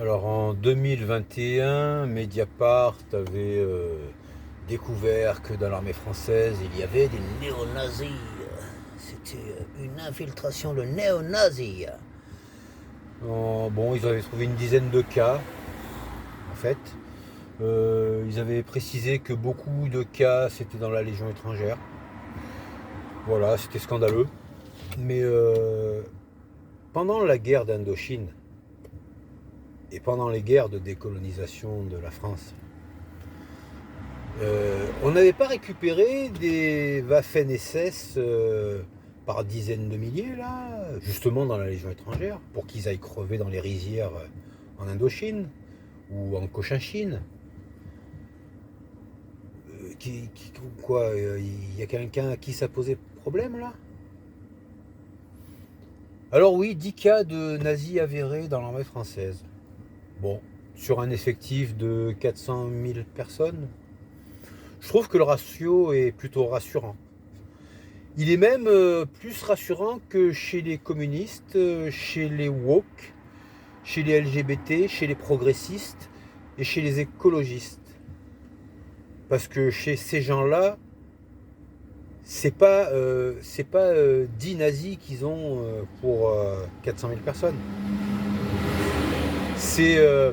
Alors en 2021, Mediapart avait découvert que dans l'armée française, il y avait des néo-nazis. C'était une infiltration de néo-nazis. Bon, ils avaient trouvé une dizaine de cas, en fait. Ils avaient précisé que beaucoup de cas, c'était dans la Légion étrangère. Voilà, c'était scandaleux. Mais pendant la guerre d'Indochine et pendant les guerres de décolonisation de la France, on n'avait pas récupéré des Waffen-SS par dizaines de milliers, là, justement dans la Légion étrangère, pour qu'ils aillent crever dans les rizières en Indochine ou en Cochinchine. Quoi, il y a quelqu'un à qui ça posait problème, là? Alors oui, 10 cas de nazis avérés dans l'armée française. Bon, sur un effectif de 400 000 personnes, je trouve que le ratio est plutôt rassurant. Il est même plus rassurant que chez les communistes, chez les woke, chez les LGBT, chez les progressistes et chez les écologistes. Parce que chez ces gens-là, c'est pas 10 nazis qu'ils ont pour 400 000 personnes. C'est euh,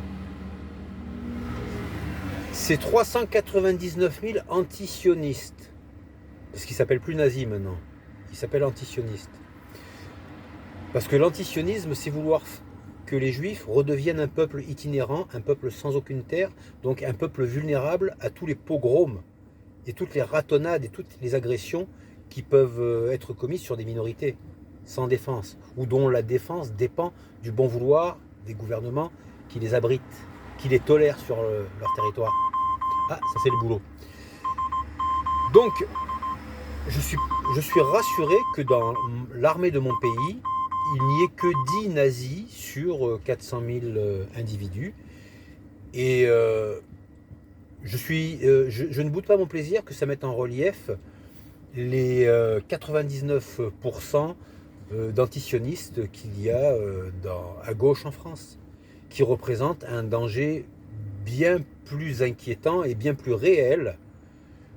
c'est 399 000 antisionistes. Parce qu'il s'appelle plus nazi maintenant. Il s'appelle antisioniste. Parce que l'antisionisme, c'est vouloir que les juifs redeviennent un peuple itinérant, un peuple sans aucune terre, donc un peuple vulnérable à tous les pogroms et toutes les ratonnades et toutes les agressions qui peuvent être commises sur des minorités sans défense, ou dont la défense dépend du bon vouloir des gouvernements qui les abritent, qui les tolèrent sur leur territoire. Ah, ça c'est le boulot. Donc, je suis, je suis rassuré que dans l'armée de mon pays, il n'y ait que 10 nazis sur 400 000 individus. Et je ne boude pas mon plaisir que ça mette en relief les 99% d'antisionistes qu'il y a à gauche en France, qui représentent un danger bien plus inquiétant et bien plus réel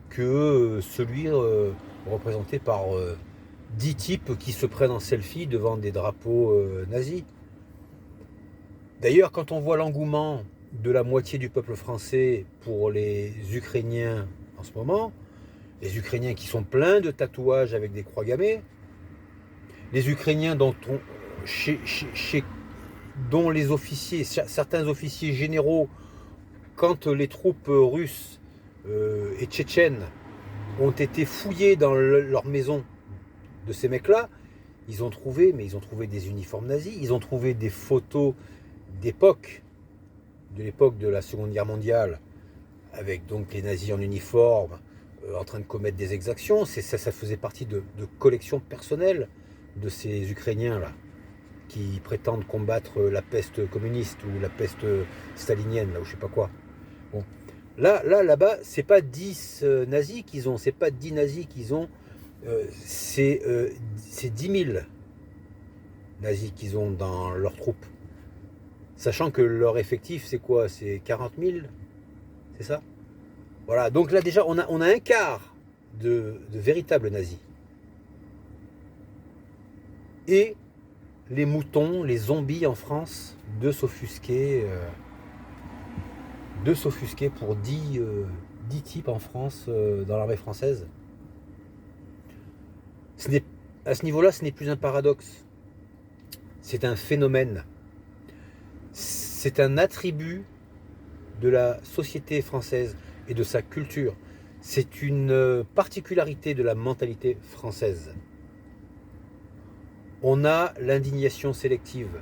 que celui représenté par 10 types qui se prennent en selfie devant des drapeaux nazis. D'ailleurs, quand on voit l'engouement de la moitié du peuple français pour les Ukrainiens en ce moment, les Ukrainiens qui sont pleins de tatouages avec des croix gammées, les Ukrainiens dont les officiers, certains officiers généraux, quand les troupes russes et tchétchènes ont été fouillés dans leur maison de ces mecs-là, ils ont trouvé des uniformes nazis, ils ont trouvé des photos d'époque, de l'époque de la Seconde Guerre mondiale, avec donc les nazis en uniforme, en train de commettre des exactions. Ça faisait partie de collections personnelles de ces Ukrainiens-là, qui prétendent combattre la peste communiste ou la peste stalinienne, là, ou je sais pas quoi. Bon. Là-bas, c'est pas 10 nazis qu'ils ont, c'est pas 10 nazis qu'ils ont, c'est 10 000 nazis qu'ils ont dans leurs troupes. Sachant que leur effectif, c'est quoi? C'est 40 000? C'est ça? Voilà, donc là déjà, on a un quart de véritables nazis. Et les moutons, les zombies en France, de s'offusquer pour 10 types en France dans l'armée française. À ce niveau-là, ce n'est plus un paradoxe. C'est un phénomène. C'est un attribut de la société française et de sa culture. C'est une particularité de la mentalité française. On a l'indignation sélective.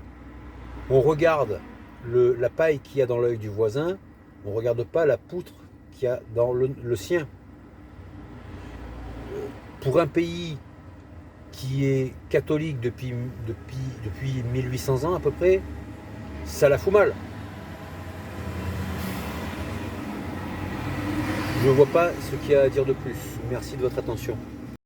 On regarde la paille qu'il y a dans l'œil du voisin, on ne regarde pas la poutre qu'il y a dans le sien. Pour un pays qui est catholique depuis 1800 ans à peu près, ça la fout mal. Je ne vois pas ce qu'il y a à dire de plus. Merci de votre attention.